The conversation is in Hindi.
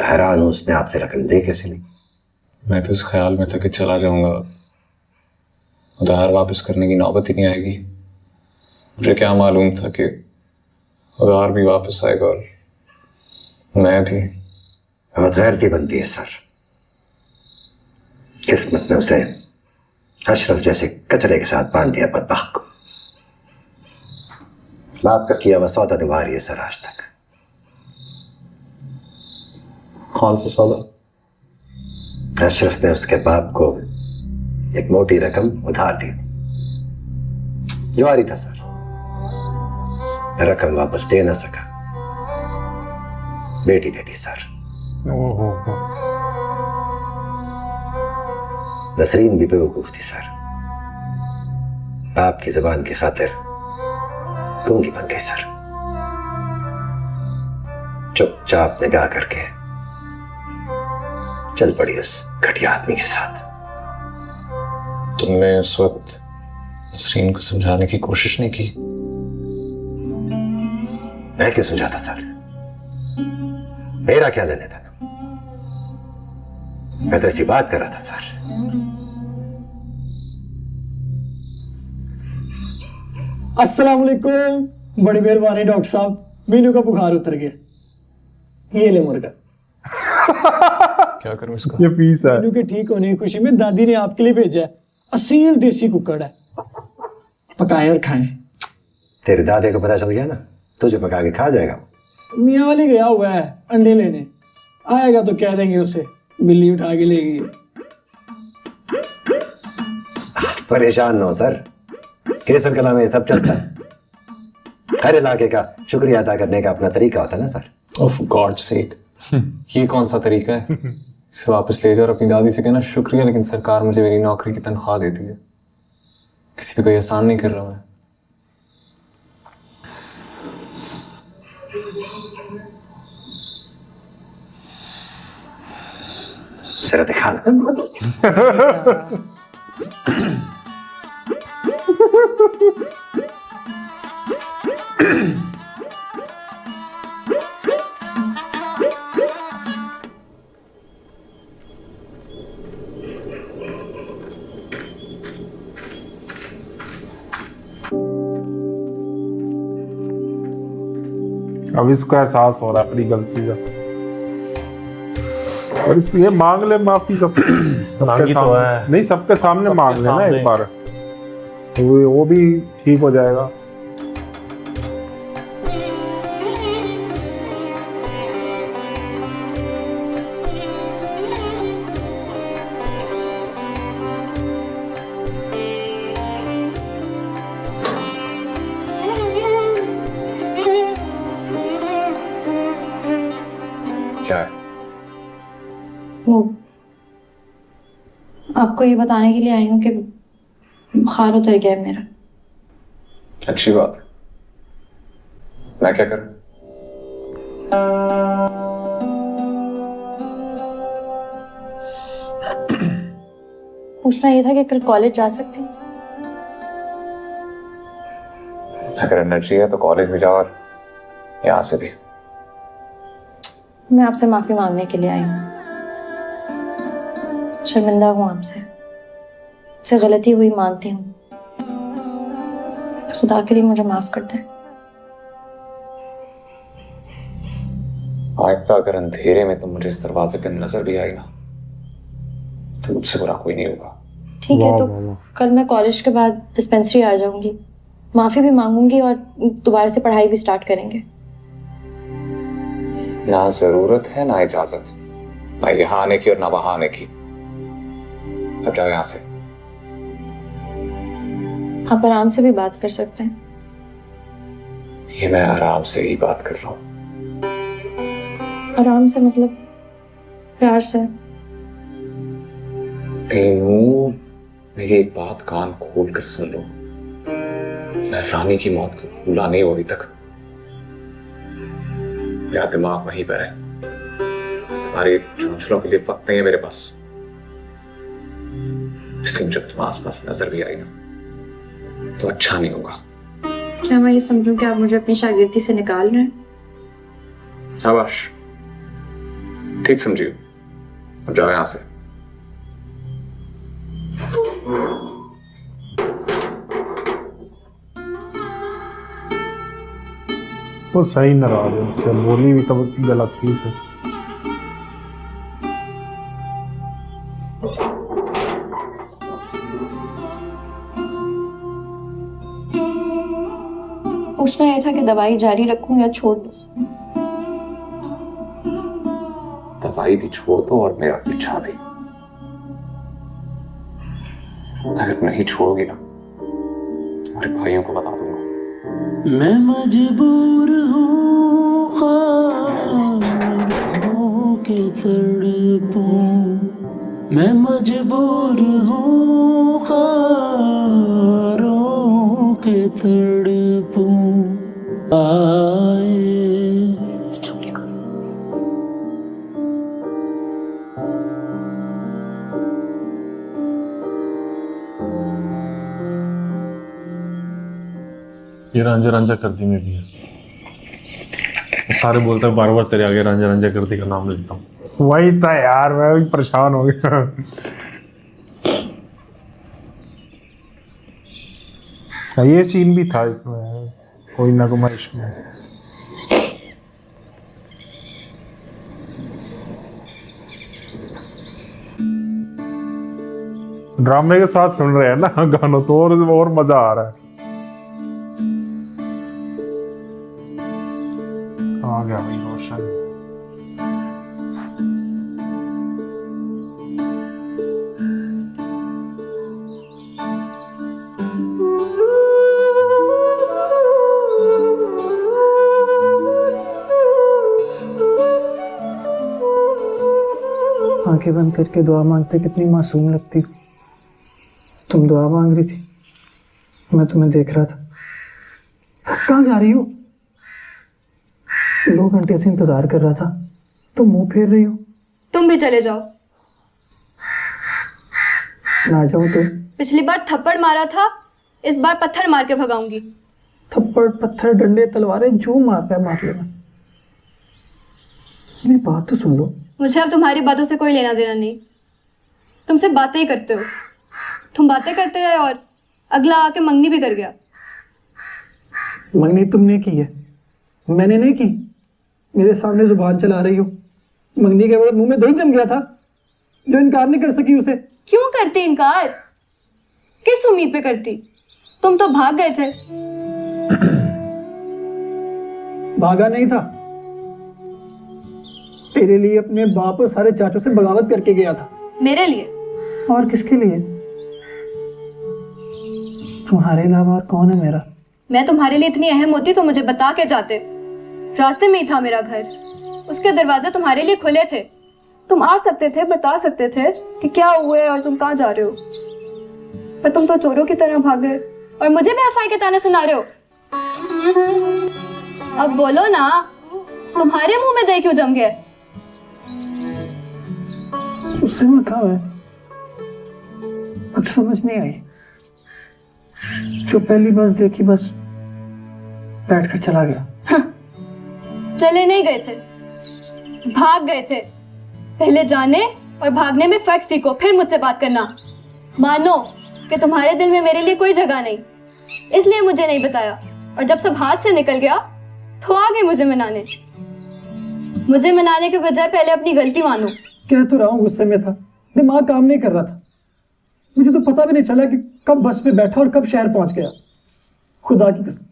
हैरान हूं उसने आपसे रकम दे कैसे ली। मैं तो इस ख्याल में था कि चला जाऊंगा, उधार वापस करने की नौबत ही नहीं आएगी। मुझे क्या मालूम था कि उधार भी वापस आएगा और मैं भी। बहुत गैरती बनती है सर। किस्मत ने उसे अशरफ जैसे कचरे के साथ बांध दिया बदबख्त को। बाप का किया हुआ सौदा निभा रही है सर आज तक। कौन सा सौदा? अशरफ ने उसके बाप को एक मोटी रकम उधार दी थी, जुआरी था सर। रकम वापस दे ना सका, बेटी दे दी सर। नसरीन भी बेवकूफ थी सर, बाप की जुबान की खातिर गूंगी बन गई सर। चुपचाप निगाह करके चल पड़ी उस घटिया आदमी के साथ। तुमने उस वक्त नसरीन को समझाने की कोशिश नहीं की? मैं क्यों समझाता सर, मेरा क्या लेने था। मैं तो ऐसी बात कर रहा था सर। अस्सलाम वालेकुम। बड़ी मेहरबानी डॉक्टर साहब, मीनू का बुखार उतर गया। ये ले मुर्गा। क्या करूं इसका? ये पीस है। मीनू के ठीक होने की खुशी में दादी ने आपके लिए भेजा है। असील देसी कुकड़ है, पकाएं और खाएं। तेरे दादे को पता चल गया ना, तुझे पका के खा जाएगा। मियाँ वाले गया हुआ है अंडे लेने, आएगा तो कह देंगे उसे बिल्ली उठा के ले गई। परेशान न हो सर, केसर कला में सब चलता है। हर इलाके का शुक्रिया अदा करने का अपना तरीका होता है ना सर। ऑफ गॉड सेक, ये कौन सा तरीका है? इसे वापस ले जाओ और अपनी दादी से कहना शुक्रिया, लेकिन सरकार मुझे मेरी नौकरी की तनख्वाह देती है। किसी पे कोई एहसान नहीं कर रहा मैं। जरा दिखा ना। अब इसको एहसास हो रहा है अपनी गलती का, और इसलिए मांग ले माफी सबके सामने। नहीं, सबके सामने मांग लेना एक बार, तो वो भी ठीक हो जाएगा। क्या है? वो आपको ये बताने के लिए आई हूँ कि बुखार उतर गया है मेरा। अच्छी बात है। मैं क्या करूं? पूछना ये था कि कल कॉलेज जा सकती हूँ? अगर एनर्जी है तो कॉलेज भी जाओ और यहाँ से भी। मैं आपसे माफी मांगने के लिए आई हूँ। शर्मिंदा हूँ आपसे, मुझसे गलती हुई मानती हूँ। खुदा के लिए मुझे माफ कर दें। आइंदा अगर अंधेरे में तुम मुझे इस दरवाजे पे नजर भी आई ना, तो मुझसे बुरा कोई नहीं होगा। ठीक है, तो कल मैं कॉलेज के बाद डिस्पेंसरी आ जाऊंगी, माफी भी मांगूंगी और दोबारा से पढ़ाई भी स्टार्ट करेंगे। ना जरूरत है ना इजाजत, ना यहाँ आने की और ना वहां आने की। अब जाओ यहाँ से। आप आराम से भी बात कर सकते हैं। ये मैं आराम से ही बात कर रहा हूँ। आराम से मतलब प्यार से। मेरी एक बात कान खोल कर सुन लो। मैं रानी की मौत को भूला नहीं हूं अभी तक। मेरा दिमाग वहीं पर है। तुम्हारी चौंचलों के लिए वक्त नहीं है मेरे पास। इसलिए जब तुम आसपास नजर भी आई ना, तो अच्छा नहीं होगा। क्या मैं ये समझूं कि आप मुझे अपनी शागिर्दी से निकाल रहे हैं? शाबाश, ठीक समझिए, अब जाओ यहां से। वो सही नाराज है उससे, बोली भी तब गलत थी से। पूछना यह था कि दवाई जारी रखूं या छोड़ दूं। दवाई भी छोड़ दो और मेरा पीछा भी। अगर नहीं छोड़ोगी ना, तुम्हारे भाइयों को बता दूंगा। मैं मजबूर हूँ ख्वाबों के तड़पूं, मैं मजबूर हूँ ख्वारों के तड़पूं। आए ये रांझा रांझा कर दी में भी है। सारे बोलते हैं बार बार तेरे आगे रांझा रांझा कर दी का नाम लेता हूँ। वही था यार, मैं भी परेशान हो गया। ये सीन भी था इसमें, कोई ना कोई इसमें। ड्रामे के साथ सुन रहे हैं ना गानों तो और मजा आ रहा है। आ गया भाई रोशन। आंखें बंद करके दुआ मांगते कितनी मासूम लगती हो। तुम दुआ मांग रही थी, मैं तुम्हें देख रहा था। कहाँ जा रही हो? 2 घंटे से इंतजार कर रहा था, तुम मुंह फेर रही हो। तुम भी चले जाओ। ना जाऊं तो? पिछली बार थप्पड़ मारा था, इस बार पत्थर मार के भगाऊंगी। थप्पड़ पत्थर डंडे तलवारें जो मारना है मार लेना। मेरी बात तो सुन लो। मुझे अब तुम्हारी बातों से कोई लेना देना नहीं। तुम सिर्फ बातें ही करते हो। तुम बातें करते गए और अगला आके मंगनी भी कर गया। मंगनी तुमने की है, मैंने नहीं की। मेरे सामने जुबान चला रही हो। मंगनी के बाद मुंह में दही जम गया था, जो इनकार नहीं कर सकी उसे। क्यों करती इनकार? किस उम्मीद पे करती? तुम तो भाग गए थे। भागा नहीं था, तेरे लिए अपने बाप और सारे चाचों से बगावत करके गया था। मेरे लिए? और किसके लिए? तुम्हारे अलावा और कौन है मेरा? मैं तुम्हारे लिए इतनी अहम होती तो मुझे बता के जाते। रास्ते में ही था मेरा घर, उसके दरवाजे तुम्हारे लिए खुले थे। तुम आ सकते थे, बता सकते थे कि क्या हुआ है और तुम कहाँ जा रहे हो। पर तुम तो चोरों की तरह भाग गए और मुझे बेवफाई के ताने सुना रहे हो। अब बोलो ना, तुम्हारे मुंह में दही क्यों जम गया? उससे मैं था, मैं कुछ समझ नहीं आई। जो पहली बस देखी बस बैठकर चला गया। चले नहीं गए थे, भाग गए थे। पहले जाने और भागने में फर्क सीखो, फिर मुझसे बात करना। मानो कि तुम्हारे दिल में मेरे लिए कोई जगह नहीं, इसलिए मुझे नहीं बताया। और जब सब हाथ से निकल गया तो आ गए मुझे मनाने। मुझे मनाने के बजाय पहले अपनी गलती मानो। कह तो रहा हूँ गुस्से में था, दिमाग काम नहीं कर रहा था। मुझे तो पता भी नहीं चला कि कब बस पे बैठा और कब शहर पहुंच गया। खुदा की कसम।